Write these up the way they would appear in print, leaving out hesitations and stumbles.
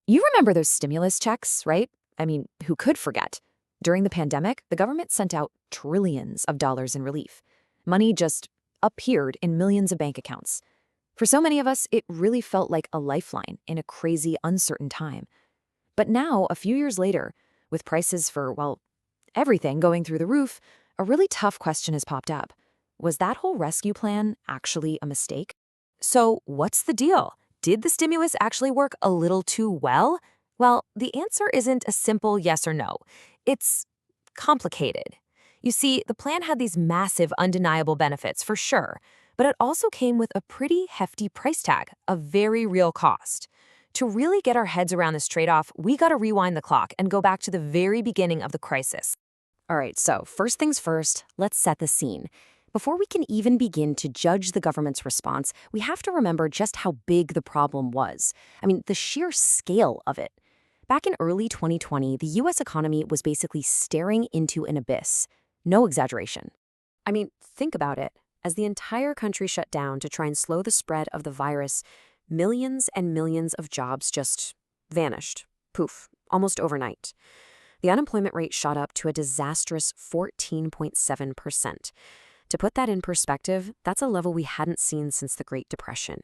You remember those stimulus checks, right? I mean, who could forget? During the pandemic, the government sent out trillions of dollars in relief. Money just appeared in millions of bank accounts. For so many of us, it really felt like a lifeline in a crazy, uncertain time. But now, a few years later, with prices for, well, everything going through the roof, a really tough question has popped up. Was that whole rescue plan actually a mistake? So, what's the deal? Did the stimulus actually work a little too well? Well, the answer isn't a simple yes or no. It's complicated. You see, the plan had these massive, undeniable benefits for sure, but it also came with a pretty hefty price tag, a very real cost. To really get our heads around this trade off, we gotta rewind the clock and go back to the very beginning of the crisis. All right, so first things first, let's set the scene. Before we can even begin to judge the government's response, we have to remember just how big the problem was. I mean, the sheer scale of it. Back in early 2020, the US economy was basically staring into an abyss. No exaggeration. I mean, think about it. As the entire country shut down to try and slow the spread of the virus, millions and millions of jobs just vanished. Poof, almost overnight. The unemployment rate shot up to a disastrous 14.7%. To put that in perspective, that's a level we hadn't seen since the Great Depression.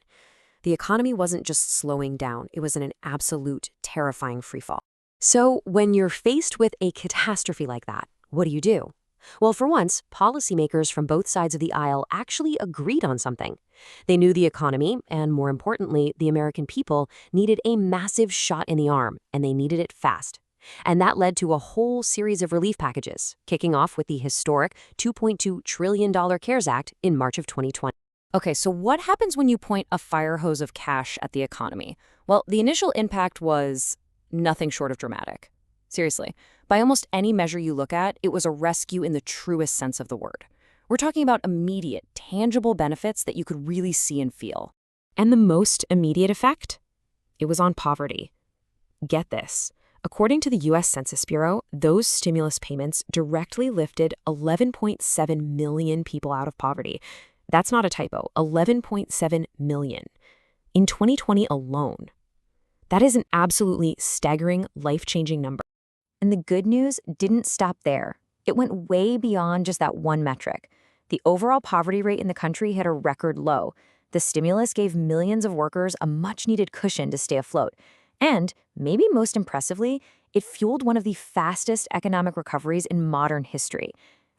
The economy wasn't just slowing down, it was in an absolute terrifying freefall. So, when you're faced with a catastrophe like that, what do? Well, for once, policymakers from both sides of the aisle actually agreed on something. They knew the economy, and more importantly, the American people, needed a massive shot in the arm, and they needed it fast. And that led to a whole series of relief packages, kicking off with the historic $2.2 trillion CARES Act in March of 2020. Okay, so what happens when you point a fire hose of cash at the economy? Well, the initial impact was nothing short of dramatic. Seriously, by almost any measure you look at, it was a rescue in the truest sense of the word. We're talking about immediate, tangible benefits that you could really see and feel. And the most immediate effect? It was on poverty. Get this. According to the U.S. Census Bureau, those stimulus payments directly lifted 11.7 million people out of poverty. That's not a typo, 11.7 million. In 2020 alone. That is an absolutely staggering, life-changing number. And the good news didn't stop there. It went way beyond just that one metric. The overall poverty rate in the country hit a record low. The stimulus gave millions of workers a much-needed cushion to stay afloat. And, maybe most impressively, it fueled one of the fastest economic recoveries in modern history.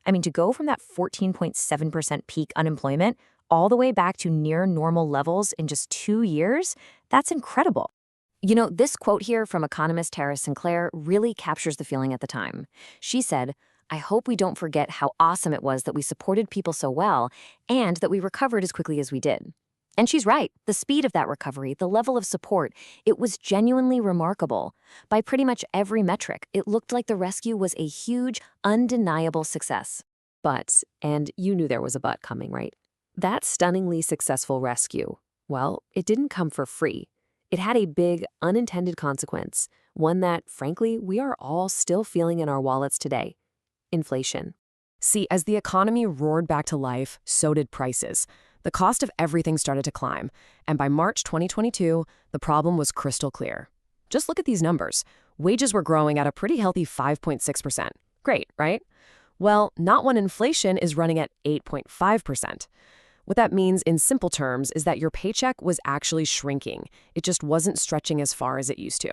I mean, to go from that 14.7% peak unemployment all the way back to near normal levels in just 2 years, that's incredible. You know, this quote here from economist Tara Sinclair really captures the feeling at the time. She said, "I hope we don't forget how awesome it was that we supported people so well and that we recovered as quickly as we did." And she's right. The speed of that recovery, the level of support, it was genuinely remarkable. By pretty much every metric, it looked like the rescue was a huge, undeniable success. But, and you knew there was a but coming, right? That stunningly successful rescue, well, it didn't come for free. It had a big, unintended consequence, one that, frankly, we are all still feeling in our wallets today. Inflation. See, as the economy roared back to life, so did prices. The cost of everything started to climb, and by March 2022, the problem was crystal clear. Just look at these numbers. Wages were growing at a pretty healthy 5.6%. Great, right? Well, not when inflation is running at 8.5%. What that means in simple terms is that your paycheck was actually shrinking. It just wasn't stretching as far as it used to.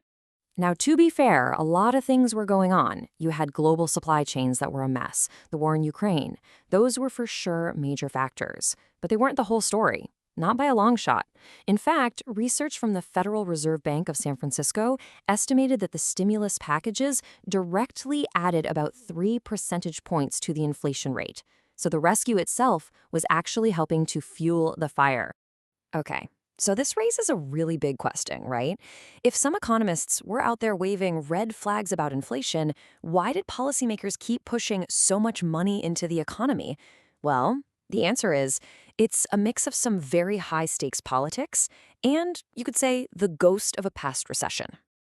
Now, to be fair, a lot of things were going on. You had global supply chains that were a mess, the war in Ukraine. Those were for sure major factors. But they weren't the whole story, not by a long shot. In fact, research from the Federal Reserve Bank of San Francisco estimated that the stimulus packages directly added about 3 percentage points to the inflation rate. So the rescue itself was actually helping to fuel the fire. Okay. So this raises a really big question, right? If some economists were out there waving red flags about inflation, why did policymakers keep pushing so much money into the economy? Well, the answer is it's a mix of some very high-stakes politics and, you could say, the ghost of a past recession.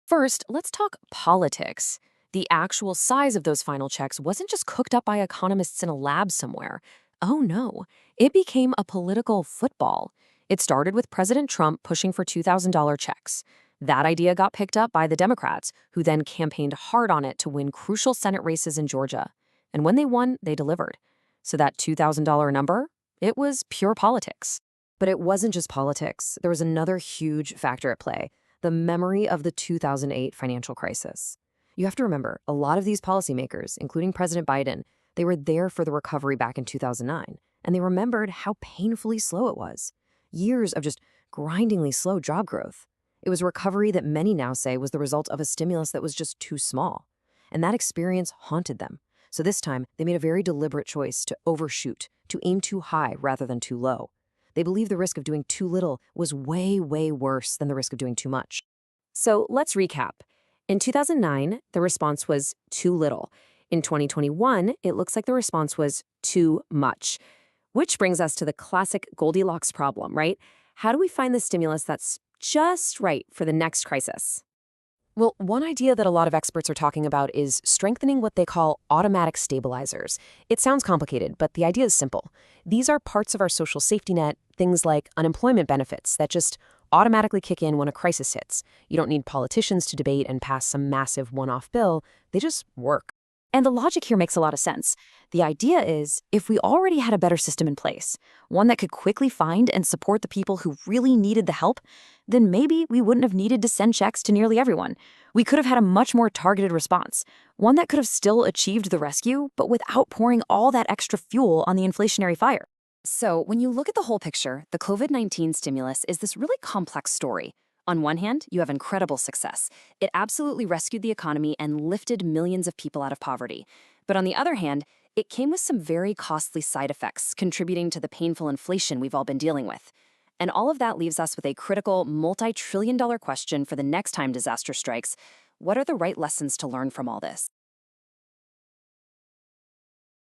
First, let's talk politics. The actual size of those final checks wasn't just cooked up by economists in a lab somewhere. Oh no, it became a political football. It started with President Trump pushing for $2,000 checks. That idea got picked up by the Democrats, who then campaigned hard on it to win crucial Senate races in Georgia. And when they won, they delivered. So that $2,000 number, it was pure politics. But it wasn't just politics. There was another huge factor at play: the memory of the 2008 financial crisis. You have to remember, a lot of these policymakers, including President Biden, they were there for the recovery back in 2009, and they remembered how painfully slow it was. Years of just grindingly slow job growth. It was a recovery that many now say was the result of a stimulus that was just too small. And that experience haunted them. So this time, they made a very deliberate choice to overshoot, to aim too high rather than too low. They believed the risk of doing too little was way, way worse than the risk of doing too much. So let's recap. In 2009, the response was too little. In 2021, it looks like the response was too much. Which brings us to the classic Goldilocks problem, right? How do we find the stimulus that's just right for the next crisis? Well, one idea that a lot of experts are talking about is strengthening what they call automatic stabilizers. It sounds complicated, but the idea is simple. These are parts of our social safety net, things like unemployment benefits that just automatically kick in when a crisis hits. You don't need politicians to debate and pass some massive one-off bill. They just work. And the logic here makes a lot of sense. The idea is, if we already had a better system in place, one that could quickly find and support the people who really needed the help, then maybe we wouldn't have needed to send checks to nearly everyone. We could have had a much more targeted response, one that could have still achieved the rescue, but without pouring all that extra fuel on the inflationary fire. So when you look at the whole picture, the COVID-19 stimulus is this really complex story. On one hand, you have incredible success. It absolutely rescued the economy and lifted millions of people out of poverty. But on the other hand, it came with some very costly side effects, contributing to the painful inflation we've all been dealing with. And all of that leaves us with a critical, multi-trillion-dollar question for the next time disaster strikes. What are the right lessons to learn from all this?